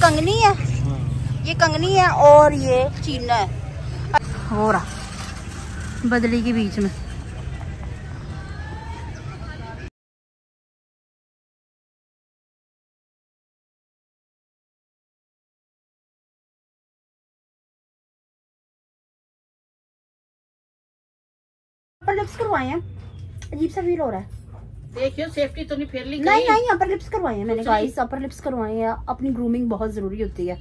कंगनी है, ये कंगनी है और ये चीना है। हो रहा बदली के बीच में। अपर लिप्स करवाए हैं, अजीब सा फील हो रहा है। देखियो सेफ्टी तो नहीं फेर ली। नहीं अपर लिप्स करवाए हैं मैंने गाइस, अपर लिप्स करवाए हैं। अपनी ग्रूमिंग बहुत जरूरी होती है।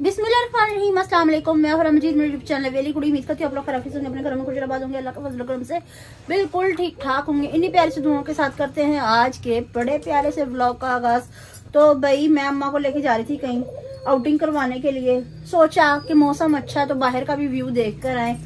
बिस्मिल्लाहिर्रहमानिर्रहीम, अस्सलाम वालेकुम। मैं रमजीत, मेरे यूट्यूब चैनल वेली कुड़ी। उम्मीद करती हूं आप लोग खैरियत से अपने घरों में खुश आबाद होंगे, अल्लाह का फजल करम से बिल्कुल ठीक ठाक होंगे। इन्हीं प्यारे से दुआओं के साथ करते हैं आज के बड़े प्यारे से व्लॉग का आगाज। तो भाई मैं अम्मा को लेके जा रही थी कहीं आउटिंग करवाने के लिए। सोचा कि मौसम अच्छा है तो बाहर का भी व्यू देख कर आए,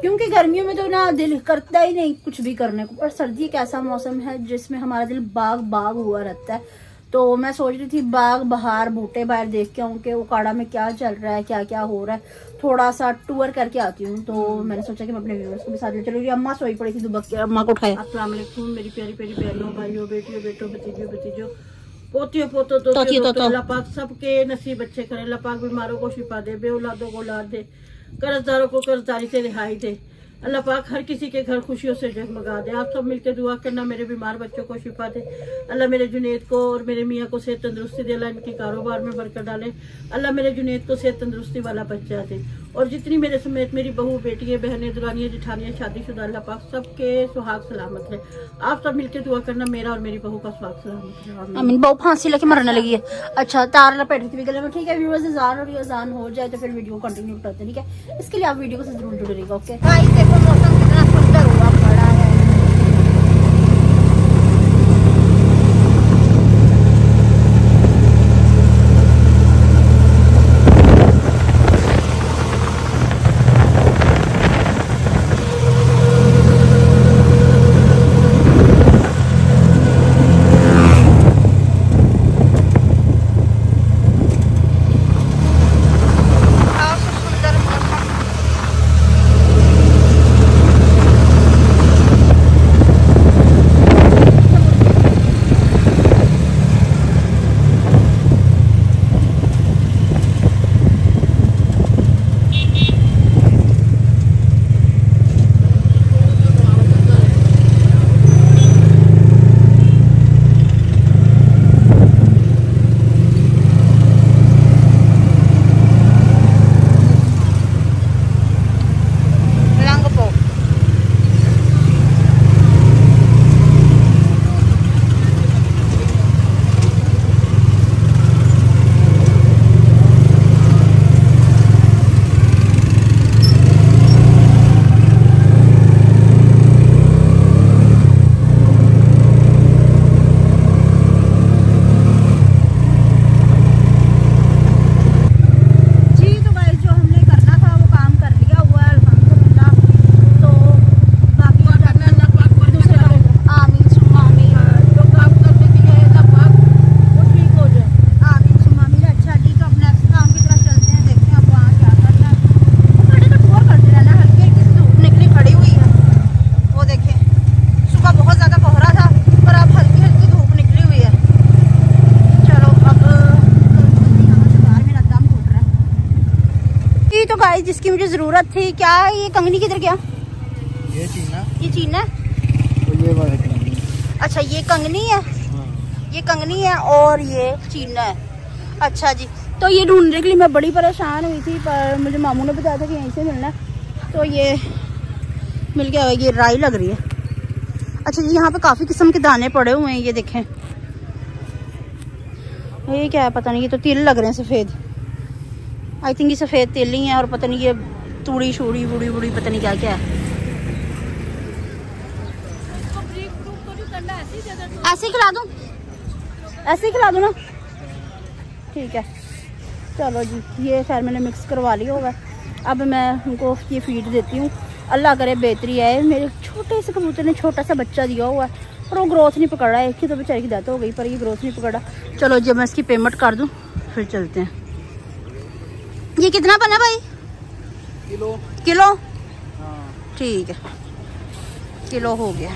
क्योंकि गर्मियों में तो ना दिल करता ही नहीं कुछ भी करने को। पर सर्दी एक ऐसा मौसम है जिसमें हमारा दिल बाग बाग हुआ रहता है। तो मैं सोच रही थी बाग बहार बूटे बाहर देख के आऊँ कि उकाड़ा में क्या चल रहा है, क्या क्या हो रहा है, थोड़ा सा टूर करके आती हूँ। तो मैंने सोचा कि मैं अपने व्यूअर्स को भी साथ ले चलूँगी। अम्मा सोई पड़ी थी दुबक के, अम्मा को उठाया। अस्सलाम वालेकुम मेरी प्यारी प्यारी बहनों, भाइयों, बेटियों, बेटों, भतीजों, भतीजों, पोतियों, पोतों, तो अल्लाह पाक सबके नसीब अच्छे करे। अल्लाह पाक बीमारों को शिफा दे, बेऔलादों को औलाद दे, कर्जदारों को कर्जदारी से रिहाई दे। अल्लाह पाक हर किसी के घर खुशियों से जगमगा दे। आप सब मिलकर दुआ करना मेरे बीमार बच्चों को शिफा दे। अल्लाह मेरे जुनेद को और मेरे मियाँ को सेहत तंदुरुस्ती दे, अल्लाह इनके कारोबार में बरकत डाले। अल्लाह मेरे जुनेद को सेहत तंदुरुस्ती वाला बच्चा दे। और जितनी मेरे समेत मेरी बहू, बेटियां, बहनें, दुरानियां, जिठानियां, शादीशुदा, अल्लाह पाक सबके सुहाग सलामत रहे। आप सब मिलकर दुआ करना मेरा और मेरी बहू का सुहाग सलामत रहे। आमीन। बहू फांसी लेके मरने लगी है। अच्छा तार लपेट रही थी गले में। ठीक है व्यूअर्स, अजान हो जाए तो फिर वीडियो को कंटिन्यू करते हैं। ठीक है, इसके लिए आप वीडियो से जरूर जुड़े रहिएगा। ओके गाइस, देखो मौसम कितना सुंदर हुआ पड़ा है। तो गाइस जिसकी मुझे जरूरत थी, क्या ये कंगनी किधर गया? ये चीना, ये चीना ये वाला कंगनी। अच्छा ये कंगनी है। ये कंगनी है और ये चीना है। अच्छा जी, तो ये ढूंढने के लिए मैं बड़ी परेशान हुई थी, पर मुझे मामू ने बताया था कि यहीं से मिलना है। तो ये मिल गया। ये राई लग रही है। अच्छा जी, यहाँ पे काफी किस्म के दाने पड़े हुए हैं, ये देखें। ये क्या है पता नहीं, ये तो तिल लग रहे हैं सफेद। आई थिंक ये सफेद तिल ही है, और पता नहीं ये तूड़ी शूड़ी बूढ़ी बूढ़ी पता नहीं क्या क्या है। ऐसे ही खिला दूं, ऐसे ही खिला दूं ना? ठीक है चलो जी, ये खैर मैंने मिक्स करवा लिया होगा। अब मैं उनको ये फीड देती हूँ। अल्लाह करे बेहतरी है। मेरे छोटे से कबूतर ने छोटा सा बच्चा दिया हुआ है, पर वो ग्रोथ नहीं पकड़ रहा है। एक ही तो बेचारी की डेथ हो गई, पर ये ग्रोथ नहीं पकड़ा। चलो जब मैं इसकी पेमेंट कर दूँ फिर चलते हैं। ये कितना बना भाई? किलो। किलो? हाँ। ठीक है, किलो हो गया।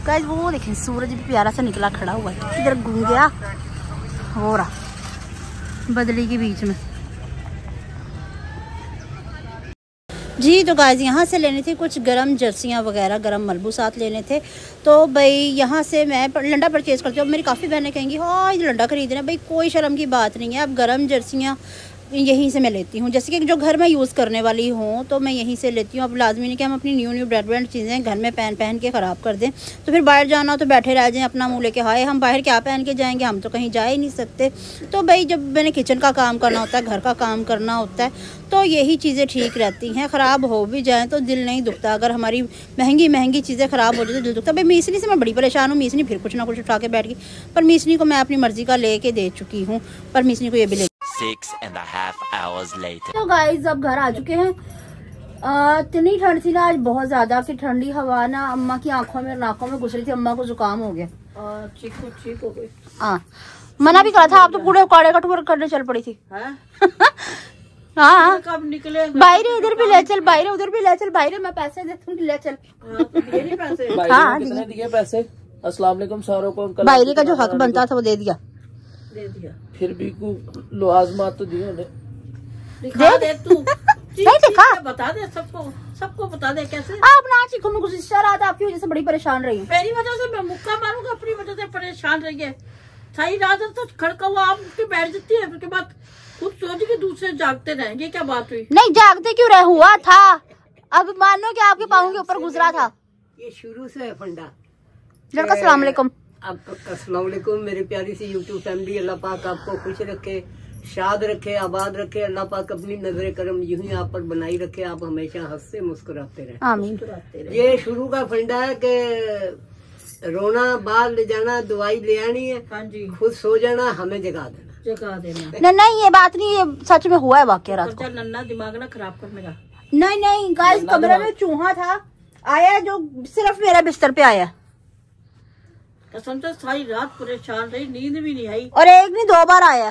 गाइस वो देखें सूरज भी प्यारा सा निकला खड़ा हुआ है, इधर घूम गया हो रहा बदली के बीच में। जी तो गाइस यहाँ से लेने थे कुछ गरम जर्सियाँ वगैरह, गरम मलबूसात लेने थे। तो भाई यहाँ से मैं लंडा परचेज़ करती हूँ। मेरी काफ़ी बहनें कहेंगी हाँ ये लंडा खरीदना, भाई कोई शर्म की बात नहीं है। अब गरम जर्सियाँ यहीं से मैं लेती हूँ, जैसे कि जो घर में यूज़ करने वाली हूँ तो मैं यहीं से लेती हूँ। अब लाजमी नहीं कि हम अपनी न्यू ब्रांड चीज़ें घर में पहन के ख़राब कर दें, तो फिर बाहर जाना हो तो बैठे रह जाएं अपना मुँह लेके। हाय हम बाहर क्या पहन के जाएंगे, हम तो कहीं जा ही नहीं सकते। तो भाई जब मैंने किचन का काम करना होता है, घर का काम करना होता है, तो यही चीज़ें ठीक रहती हैं। ख़राब हो भी जाएँ तो दिल नहीं दुखता। अगर हमारी महंगी चीज़ें ख़राब हो जाए तो दिल दुखता। भाई मीसनी से मैं बड़ी परेशान हूँ। मीसनी फिर कुछ ना कुछ उठा के बैठ गई, पर मीसनी को मैं अपनी मर्ज़ी का लेके दे चुकी हूँ, पर मीसनी को ये भी ले। 6.5 hours later. तो गाइस अब घर आ चुके हैं। इतनी ठंड थी ना आज बहुत ज्यादा कि ठंडी हवा ना अम्मा की आंखों में नाकों में घुस रही थी। अम्मा को जुकाम हो गया, ठीक हो गई। हाँ मना भी करा था, आप तो पूरे काड़े का टूर करने चल पड़ी थी। हाँ कब निकले बाहर इधर भी ले चल, बाहर उधर भी ले चल, बाहर मैं पैसे देती हूँ ले चल। पैसे कितने दिए पैसे? अस्सलाम वालेकुम सारों को। बाहर का जो हक बनता था वो दे दिया। फिर भी लो आजमा तो दिए उन्हें। दिखा दे तू नहीं दिखा, बता दे सबको बता दे कैसे। आप ना चीखो, मैं गुस्सा आ रहा था आपकी वजह से बड़ी परेशान रही हूँ। मेरी वजह से मैं मुक्का मारूंगा, अपनी वजह से परेशान रही है। सही रात तो खड़का हुआ आप उसके बैठ जाती है, उसके बाद खुद सोच के दूसरे जागते रहेंगे। क्या बात हुई? नहीं जागते क्यों रहे, हुआ था। अब मानो कि आपके पाँव के ऊपर गुजरा था। ये शुरू से है फंडा। लड़का सलाम अलैकुम। आपको अस्सलाम वालेकुम मेरी प्यारी सी यूट्यूब फैमिली। अल्लाह पाक आपको खुश रखे, शाद रखे, आबाद रखे। अल्लाह पाक अपनी नजर करम यूं ही आप पर बनाई रखे, आप हमेशा हंसते मुस्कुराते रहे। आमीन। ये शुरू का फंडा है कि रोना बाहर ले जाना, दवाई ले आनी है, हाँ जी, खुद सो जाना, हमें जगा देना। नहीं ये बात नहीं, ये सच में हुआ है वाकया रात को। नन्ना दिमाग ना खराब कर मेरा। नहीं गाइस कमरे में चूहा था आया जो सिर्फ मेरे बिस्तर पे आया। कसम से सारी रात परेशान रही, नींद भी नहीं आई। और एक नहीं 2 बार आया।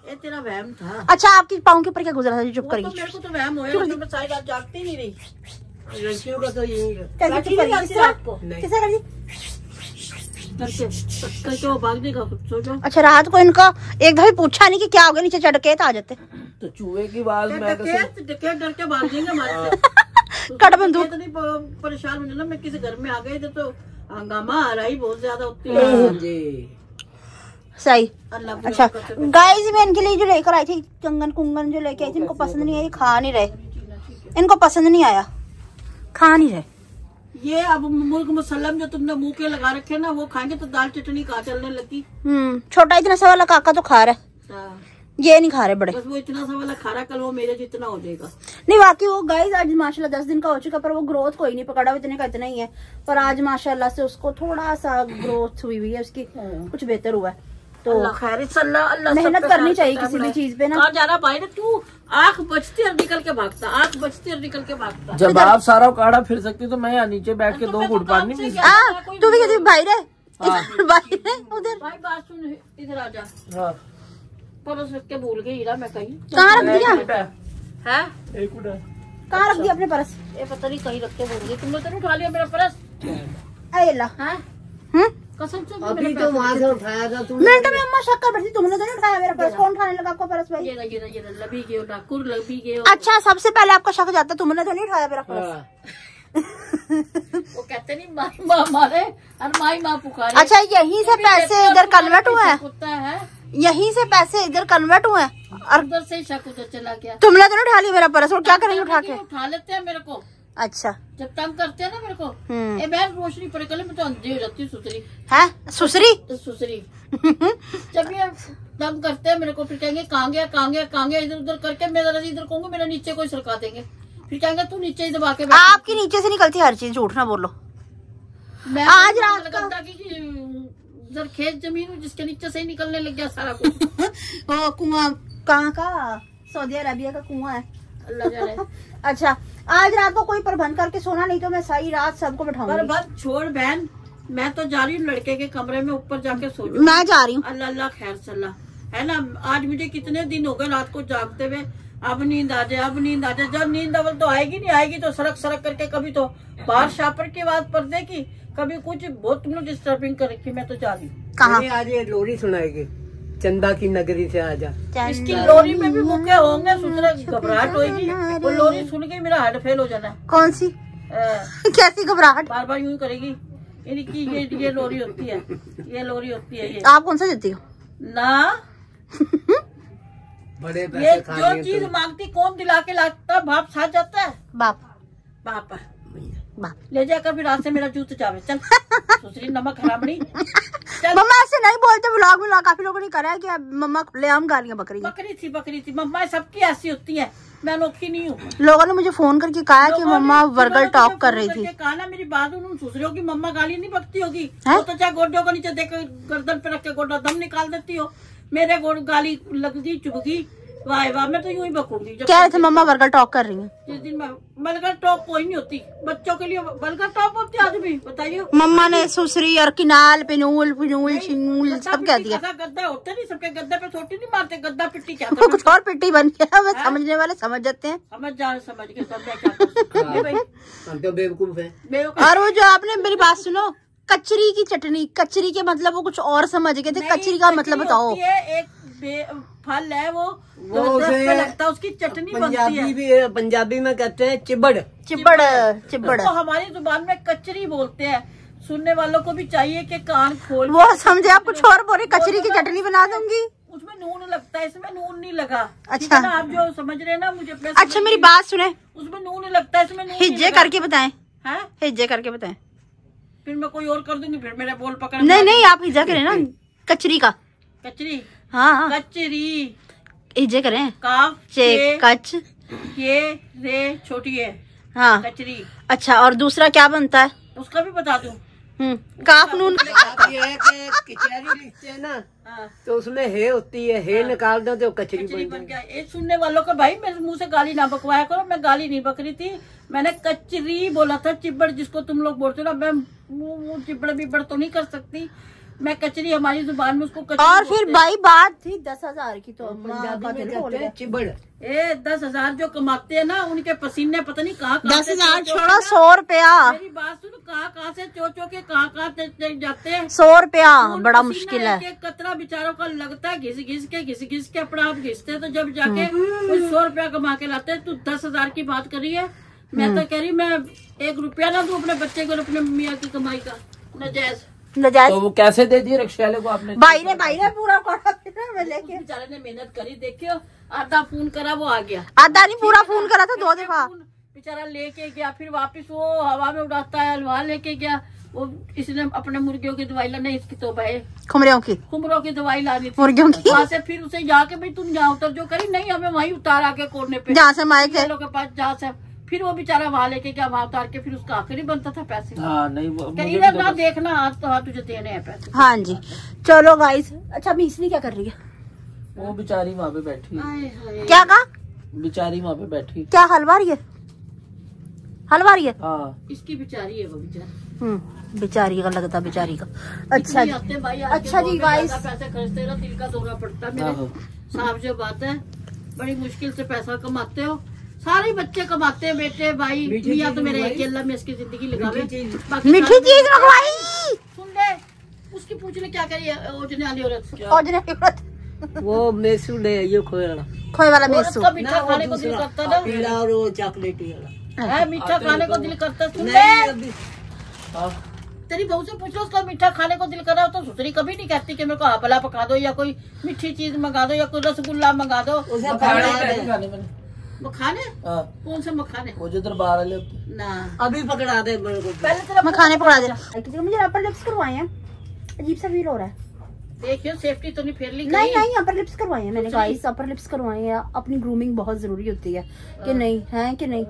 ये तेरा वहम था। अच्छा आपकी पाँव के ऊपर क्या गुजरा था जो चुप तो करेगी? मेरे को तो वहम होया, मैं सारी रात जागती नहीं रही। लड़कियों का तो यही है। किसे कर दी? करके वो भाग देगा, सोचो। अच्छा रात को इनका एक दफा पूछा नहीं कि क्या हो गया, नीचे चढ़ के आ जाते। तो चूहे की आवाज मैं डकेत डर के भाग देंगे हमारे से। कट बंदूक। इतनी परेशान होने ना, मैं किसी घर में आ गई तो हंगामा आ रहा ही बहुत ज्यादा होती है। सही। अल्लाह अच्छा गाइस मैं इनके लिए जो लेकर आई थी कंगन जो लेके आई थी, इनको पसंद नहीं आई, खा नहीं रहे, इनको पसंद नहीं आया, खा नहीं रहे। ये अब मुर्ग मुसल्लम जो तुमने मुंह के लगा रखे ना, वो खाएंगे तो दाल चटनी कहाँ चलने लगी। छोटा इतना सा वाला काका तो खा रहा है, ये नहीं खा रहे बड़े। बस वो इतना सा वाला खा रहा, कल वो मेरे जितना हो जाएगा। नहीं वाकई वो गाइस आज माशाल्लाह 10 दिन का हो चुका, पर वो ग्रोथ कोई नहीं पकड़ा, इतने का इतना ही है। पर आज माशाल्लाह से उसको थोड़ा सा ग्रोथ हुई है, उसकी कुछ बेहतर हुआ है। तो अल्लाह मेहनत करनी चाहिए किसी भी चीज पे ना। कहाँ जा रहा भाई ने, तू आंख बचती और निकल के भागता, आंख बचती और निकल के भागता। जब आप सारा काढ़ा फिर सकती तो मैं यहाँ नीचे बैठ के 2 घुट पानी पी सकती। तू भी कहती भाई रे भाई रे उधर। भाई बात सुन, इधर आ जा। हाँ परस रख के भूल गई हीरा, मैं कहीं कहाँ रख दिया है? कहाँ रख दिया अपने परस? ये पता नहीं कहीं रख के भूल गई। तुमने तो नहीं उठा लिया मेरा परस? अल्लाह कसम से अभी तो वहाँ से उठाया था तुमने। मिनट में अम्मा शक कर बैठी, तुमने तो नहीं उठाया मेरा पर्स। कौन उठाने लगा आपको पर्स भाई? ये लबी गए हो, डाकुर लबी गए हो। अच्छा सबसे पहले आपका शक जाता, तुमने तो नहीं उठाया मेरा पर्स। वो कहते नहीं माई माँ मारे और माई माँ पुकारे। अच्छा यहीं से पैसे इधर कन्वर्ट हुए हैं, कुत्ता है, यहीं से पैसे इधर कन्वर्ट हुए हैं और उधर से ही शक उधर चला गया। तुमने तो नहीं उठा लिया मेरा पर्स, और क्या करेंगे उठा के? उठा लेते हैं मेरे को, अच्छा जब तंग करते हैं ना मेरे को। ए बहन रोशनी पड़े कल मैं तो अंधी हो जाती हूँ, सुसरी है सुसरी सुसरी। जब ये तंग करते हैं मेरे को, फिर कहेंगे कहाँ गया इधर उधर करके, मैं जरा इधर कहूँगी मेरा नीचे कोई सरका देंगे, फिर कहेंगे तू नीचे ही दबा के बैठ। आपकी नीचे से निकलती हर चीज, झूठ ना बोलो। मैं आज रात का उधर खेत जमीन हूँ जिसके नीचे से ही निकलने लग गया सारा कुछ। ओ कुआं कहाँ का? सऊदी अरेबिया का कुआं है, अल्लाह जाने। अच्छा आज रात को कोई प्रबंध करके सोना, नहीं तो मैं सारी रात सबको बैठाऊंगी। प्रबंध छोड़ बहन, मैं तो जा रही हूँ लड़के के कमरे में ऊपर जाके सो। मैं जा रही हूँ। अल्लाह अल्लाह खैर सल्ला है ना। आज मुझे कितने दिन हो गए रात को जागते हुए, अब नींद आ जाए, अब नींद आ जाए। जब नींद अवल तो आएगी नहीं, आएगी तो सरक सरक करके, कभी तो बाहर शापर की बात पर्दे की, कभी कुछ। बहुत तुम लोग डिस्टर्बिंग कर रखी। मैं तो जा रही हूँ। कहाँ? आज ये लोरी सुनाएगी, चंदा की नगरी से आजा। इसकी लोरी में भी मुक्के होंगे, सुन घबराहट होगी। वो लोरी सुन के मेरा हार्ट फेल हो जाना। कौन सी? कैसी घबराहट? बार बार यूं करेगी। इनकी ये लोरी होती है, ये लोरी होती है। ये आप कौन सा देती हो? ना बड़े ये पैसे जो खाने चीज मांगती कौन दिला के लाता? बाप साथ जाता है। बाप बाप बाप ले जाकर फिर रात से मेरा जूत चावे। चल दूसरी नमक हरामड़ी। चल मम्मा ऐसे नहीं बोलते। व्लॉग में काफी लोगों ने करा है कि मम्मा खुलेआम गालियां बक रही है। बकरी थी मम्मा। सबकी ऐसी होती है, मैं अनोखी नहीं हूँ। लोगों ने मुझे फोन करके कहा कि मम्मा वर्गल टॉक कर रही थी। कहा ना मेरी बात उन्होंने सोच रही होगी मम्मा गाली नहीं बकती होगी। है? तो चाहे गोड्डों को नीचे देकर गर्दन पे रख के गोड्डा दम निकाल देती हो। मेरे गाली लगती चुभगी। वाह वाह, मैं तो यूं ही बकूंगी। कह रहे थे मम्मा वर्गल टॉक कर रही है। जिस दिन बलगर टॉप कोई नहीं होती, बच्चों के लिए बलगर टॉप होती है। आदमी बताइए। मम्मा ने सुसरी और किनाल पिनूल पिनूल छिनूल सब कह दिया। गद्दा होते नहीं, सबके गद्दे पे छोटी नहीं मारते। गद्दा पिट्टी क्या वो कुछ और पिट्टी बन गया। बस समझने वाले समझ जाते हैं। समझ के सब मैं क्या कर सकती हूँ भाई। हम तो बेवकूफ है। और वो जो आपने मेरी बात सुनो, कचरी की चटनी, कचरी के मतलब वो कुछ और समझ गए थे। कचरी का मतलब बताओ। एक फल है वो उसे लगता है, उसकी चटनी बनती है। पंजाबी में कहते हैं चिबड़। चिबड़ तो हमारी जुबान में कचरी बोलते हैं। सुनने वालों को भी चाहिए कि कान खोल। वो समझे आप कुछ और बोले। कचरी की चटनी बना दूंगी। उसमें नून लगता है, इसमें नून नहीं लगा। अच्छा ना, आप जो समझ रहे हैं ना मुझे। अच्छा मेरी बात सुने, उसमें नून लगता है, इसमें नून हिज्जे करके बताएं। है हिज्जे करके बताएं। फिर मैं कोई और कर दूंगी, फिर मेरे बोल पकड़। नहीं आप हिज्जा करें ना कचरी का। कचरी। हाँ कचरी हिज्जे करें। काफ चे कच ये रे छोटी है। हाँ कचरी। अच्छा और दूसरा क्या बनता है? उसका भी बता दूं। काफ नून। ये है कि किचरी लिखते हैं ना, तो उसमें हे होती है। हे निकाल दो तो कचरी बन गया। एक सुनने वालों को भाई मेरे मुंह से गाली ना बकवाया करो। मैं गाली नहीं बक रही थी, मैंने कचरी बोला था। चिब्बड़ जिसको तुम लोग बोलते हो ना, मैं चिब्बड़ बिब्बड़ तो नहीं कर सकती। मैं कचरी, हमारी जुबान में उसको कचरी। और फिर भाई बात थी 10,000 की, तो चिबड़। 10,000 जो कमाते हैं ना, उनके पसीने पता नहीं कहाँ 10,000 छोड़ो 100 रुपया। मेरी बात सुनो, कहाँ से चो के कहाँ जाते हैं। 100 रुपया बड़ा मुश्किल है। कतरा बेचारों का लगता है घिस घिस के अपना आप घिसते, तो जब जाके 100 रुपया कमा के लाते हैं। तू 10,000 की बात कर रही है, मैं तो कह रही मैं 1 रुपया ना दूं अपने बच्चे को, अपने मियाँ की कमाई का। नजायज। तो वो कैसे दे दिए रिक्शा वाले को आपने? भाई ने पूरा लेके। बेचारे ने मेहनत करी, देखियो आधा फोन करा वो आ गया। आधा नहीं पूरा फोन करा था 2 दफा। बेचारा लेके गया, फिर वापस वो हवा में उड़ाता है। हलवा लेके गया वो। इसने अपने मुर्गियों की दवाई लाने, इसकी तो भाई खुमरों की दवाई लानी थी मुर्गियों की। वहाँ से फिर उसे जाके भाई तुम यहाँ उतर जो करी, नहीं हमें वहीं उतार आके कोने पे जहाँ से माइक है के पास, जहाँ से फिर वो बेचारा वहाँ लेके गया, वहाँ उतार के फिर उसका आखिरी बनता था पैसे। हाँ नहीं इधर ना देखना, हाथ तो हाथ तुझे देने हैं पैसे। हाँ जी चलो गाइस। अच्छा मीसनी क्या कर रही है? वो बेचारी वहाँ पे बैठी। क्या कहा? बेचारी वहाँ पे बैठी। क्या हलवा रही है? हाँ इसकी बेचारी है वो बेचारी। बेचारी का लगता बेचारी का। अच्छा जी गाइस, पैसे खर्चते रहो, दिल का दौरा पड़ता है मेरे। साहब जो बात है, बड़ी मुश्किल से पैसा कमाते हो। सारे बच्चे कमाते हैं, बेटे भाई। मियाँ तो मेरे एक अल्लाह में इसकी जिंदगी लगावे। मीठी चीज मंगवाई। सुन ले, उसकी पूछने क्या करी ओजने वाली औरत। वो मेसू ले, ये खोए वाला मेसू। उसका मीठा खाने को दिल करता ना, पीला और वो चॉकलेटी वाला है। मीठा खाने को दिल करता। सुन ले, तेरी बहू से पूछ लो, उसका मीठा खाने को दिल कर रहा हो तो सुसरी कभी नहीं कहती कि मेरे को हपला पका दो, या कोई मीठी चीज मंगा दो, या कोई रसगुल्ला मंगा दो। मखाने? कौन से मखाने? वो जो दरबार वाले ना, अभी पकड़ा दे मेरे को। पहले तेरा मखाने पकड़ा दे। मुझे अपर लिप्स करवाए हैं, अजीब सा फील हो रहा है। देखियो सेफ्टी तो नहीं फेर ली। नहीं अपर लिप्स करवाए हैं मैंने गाइस। अपर लिप्स करवाए हैं। अपनी ग्रूमिंग बहुत जरूरी होती है कि नहीं है कि नहीं।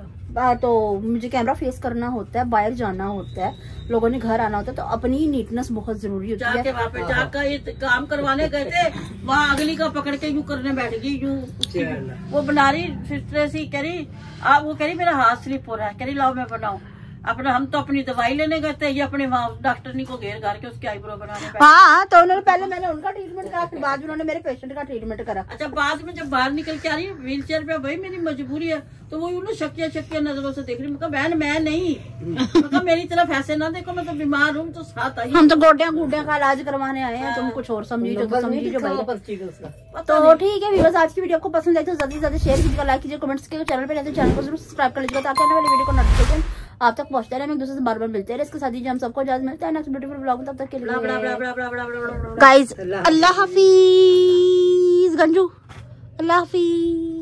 तो मुझे कैमरा फेस करना होता है, बाहर जाना होता है, लोगों ने घर आना होता है, तो अपनी नीटनेस बहुत जरूरी होती है। वहाँ पे जाकर ये काम करवाने गए थे, वहाँ अगली का पकड़ के यूं करने बैठ गई। यूं वो बना रही सिस्टर सी, कह रही वो कह रही मेरा हाथ स्लिप हो रहा है, कह रही लाओ मैं बनाऊं। अपना हम तो अपनी दवाई लेने गए थे, ये अपने वहाँ डॉक्टरनी को घेर घार के उसके आईब्रो बनाने। हाँ, तो उन्होंने पहले मैंने उनका ट्रीटमेंट करा, फिर बाद में उन्होंने मेरे पेशेंट का ट्रीटमेंट करा। अच्छा, बाद में जब बाहर निकल के आ रही है व्हील चेयर पे, भाई मेरी मजबूरी है, तो वो उन्होंने शक्या नजरों से देख रही। मैं बहन मैं नहीं, मैं मेरी तरफ ऐसे ना देखो, मैं तो बीमार हूँ, तो साथ आई। हम तो गोड्या का इलाज करवाने आए हैं, तुम कुछ और समझी जो समझी भाई। तो ठीक है व्यूअर्स, आज की वीडियो आपको पसंद आई तो जल्दी से जल्दी शेयर कीजिएगा, लाइक कीजिए, कमेंट्स कीजिएगा, चैनल पे रहते चैनल को जरूर सब्सक्राइब कर लीजिएगा ताकि आने वाली वीडियो को नोटिफिकेशन आप तक पहुंचते रहे। हम एक दूसरे से बार बार मिलते रहे। इसके साथ ही हम सबको इजाजत मिलते हैं नेक्स्ट ब्यूटीफुल व्लॉग में, तब तक के लिए गाइस अल्लाह हाफिज। गंजू अल्लाह हाफिज।